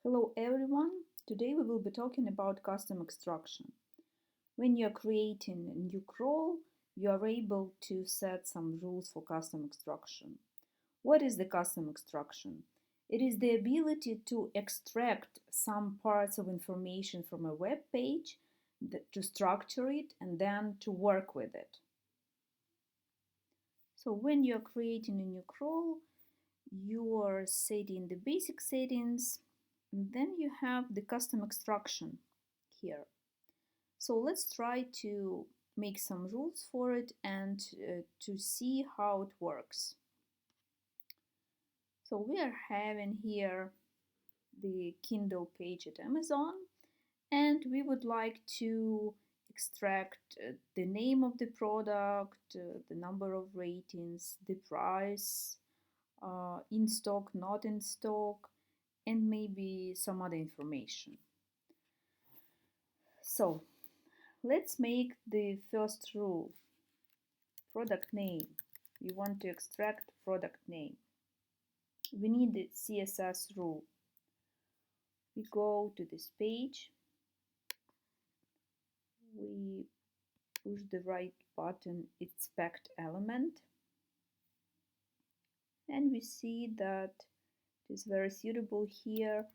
Hello everyone, today we will be talking about custom extraction. When you are creating a new crawl, you are able to set some rules for custom extraction. What is the custom extraction? It is the ability to extract some parts of information from a web page, to structure it, and then to work with it. So when you are creating a new crawl, you are setting the basic settings, and then you have the custom extraction here. So let's try to make some rules for it and to see how it works. So we are having here the Kindle page at Amazon, and we would like to extract the name of the product, the number of ratings, the price, in stock, not in stock, and maybe some other information. So let's make the first rule, product name. We want to extract product name. We need the CSS rule. We go to this page, we push the right button, inspect element, and we see that it is very suitable here.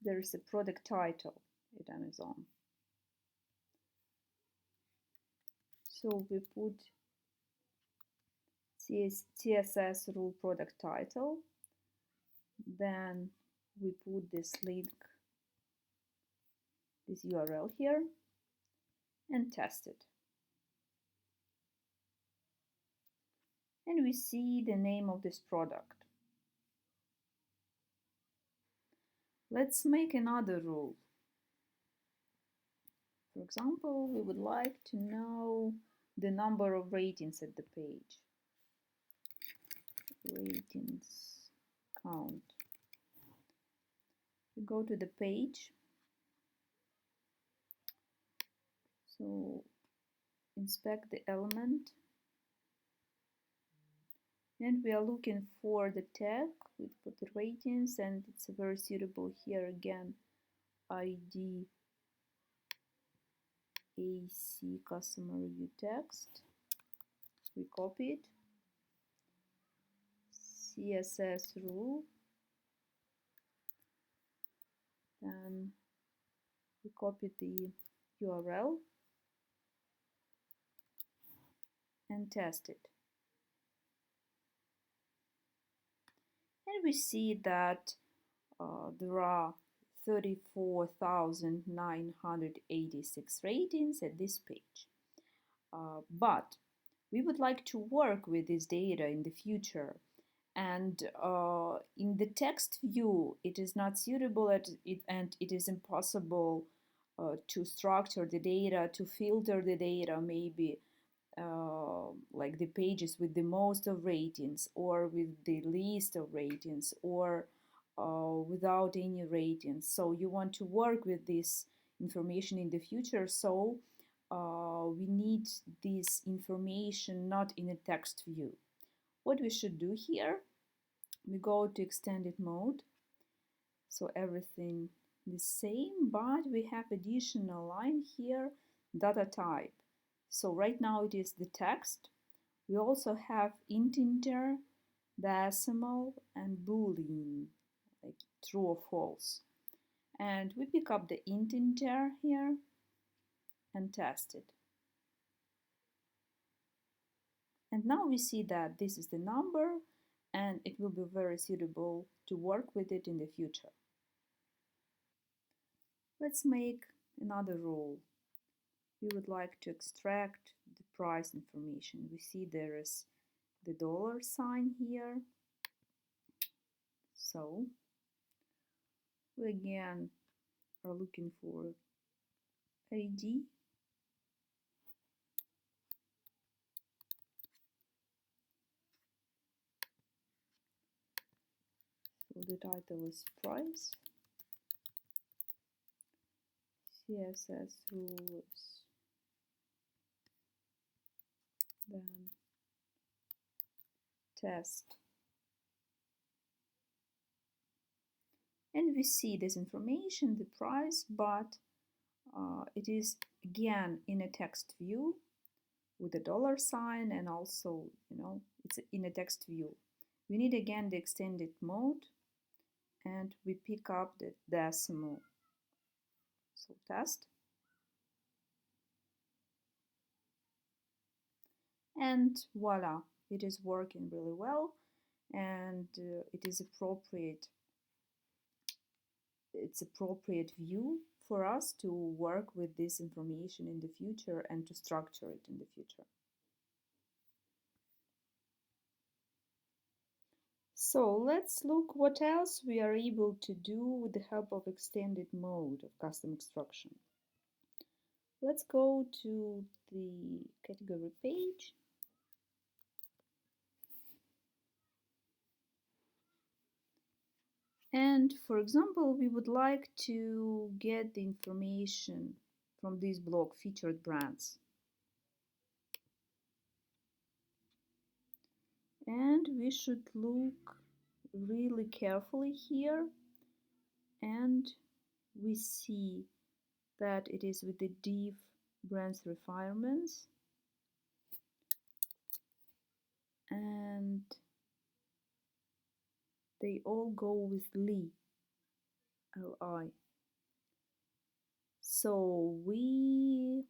There is a product title at Amazon. So we put CSS rule product title, then we put this link, this URL here, and test it. And we see the name of this product. Let's make another rule. For example, we would like to know the number of ratings at the page. Ratings count. We go to the page. So inspect the element. And we are looking for the tag. We put the ratings, and it's very suitable here again. ID AC customer review text. We copy it. CSS rule. Then we copy the URL and test it. And we see that there are 34,986 ratings at this page. But we would like to work with this data in the future. And in the text view, it is not suitable and it is impossible to structure the data, to filter the data, maybe like the pages with the most of ratings or with the least of ratings or without any ratings. So you want to work with this information in the future. So we need this information not in a text view. What we should do here, we go to extended mode. So everything the same, but we have additional line here, data type. So right now it is the text. We also have integer, decimal, and boolean, like true or false. And we pick up the integer here and test it. And now we see that this is the number, and it will be very suitable to work with it in the future. Let's make another rule. We would like to extract the price information. We see there is the dollar sign here. So we again are looking for ID. So the title is price. CSS rules. Then test. And we see this information, the price, but it is again in a text view with a dollar sign, and also, it's in a text view. We need again the extended mode, and we pick up the decimal. So test. And voila, it is working really well, and it is appropriate. It's appropriate view for us to work with this information in the future and to structure it in the future. So let's look what else we are able to do with the help of extended mode of custom extraction. Let's go to the category page. And for example, we would like to get the information from this block, featured brands. And we should look really carefully here, and we see that it is with the div brands requirements, and they all go with li. So we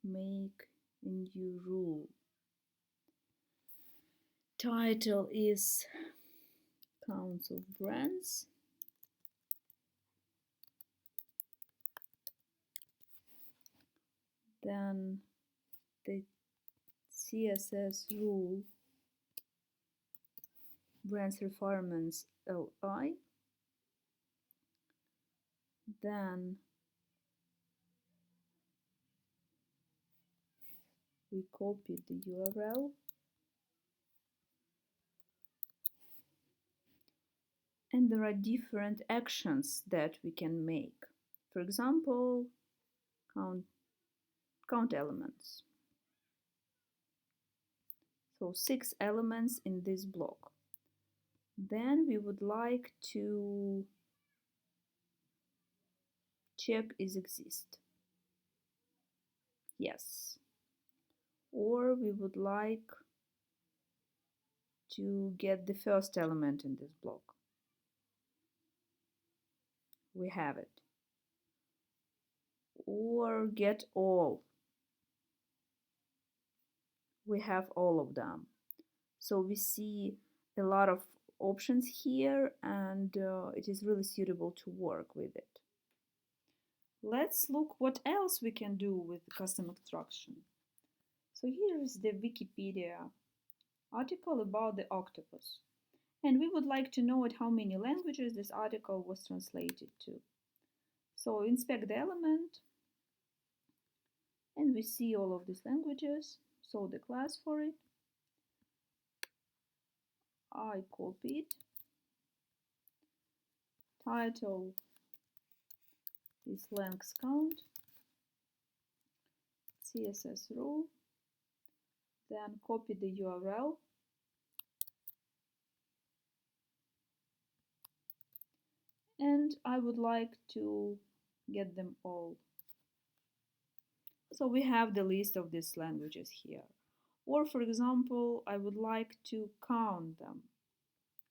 make a new rule. Title is counts of brands. Then the CSS rule brands requirements li. Then we copy the URL and there are different actions that we can make. For example, count elements. So 6 elements in this block. Then we would like to check is exist. Yes. Or we would like to get the first element in this block. We have it. Or get all. We have all of them. So we see a lot of options here, and it is really suitable to work with it. Let's look what else we can do with custom extraction. So here is the Wikipedia article about the octopus. And we would like to know at how many languages this article was translated to. So inspect the element, and we see all of these languages. So the class for it, I copied. Title is length count, CSS rule, then copy the URL, and I would like to get them all. So we have the list of these languages here. Or for example, I would like to count them,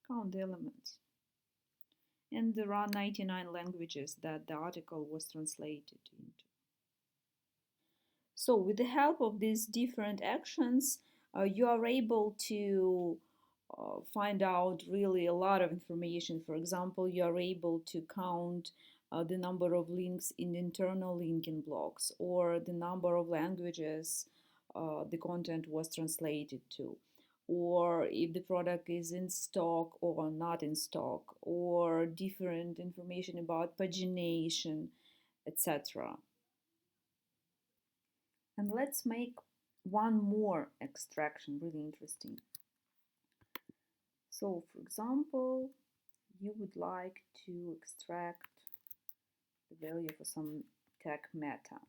count the elements. And there are 99 languages that the article was translated into. So with the help of these different actions, you are able to find out really a lot of information. For example, you are able to count the number of links in internal linking blocks, or the number of languages the content was translated to, or if the product is in stock or not in stock, or different information about pagination, etc. And let's make one more extraction, really interesting. So for example, you would like to extract the value for some tag meta.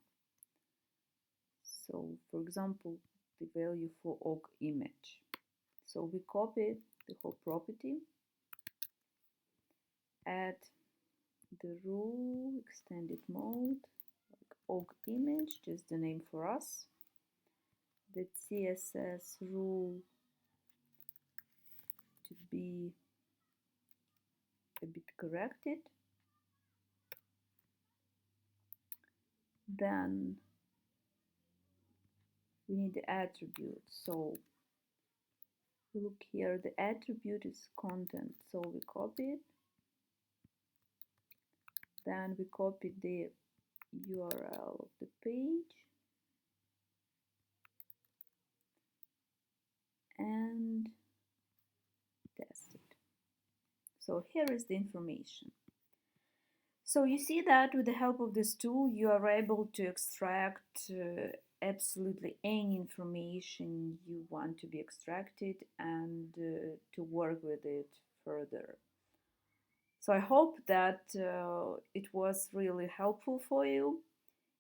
So for example, the value for org image. So we copy the whole property, add the rule, extended mode, like org image, just the name for us. The CSS rule to be a bit corrected. Then we need the attribute. So look here, the attribute is content. So we copy it. Then we copy the URL of the page and test it. So here is the information. So you see that with the help of this tool, you are able to extract absolutely any information you want to be extracted and to work with it further. So I hope that it was really helpful for you.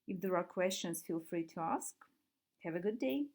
If there are questions, feel free to ask. Have a good day.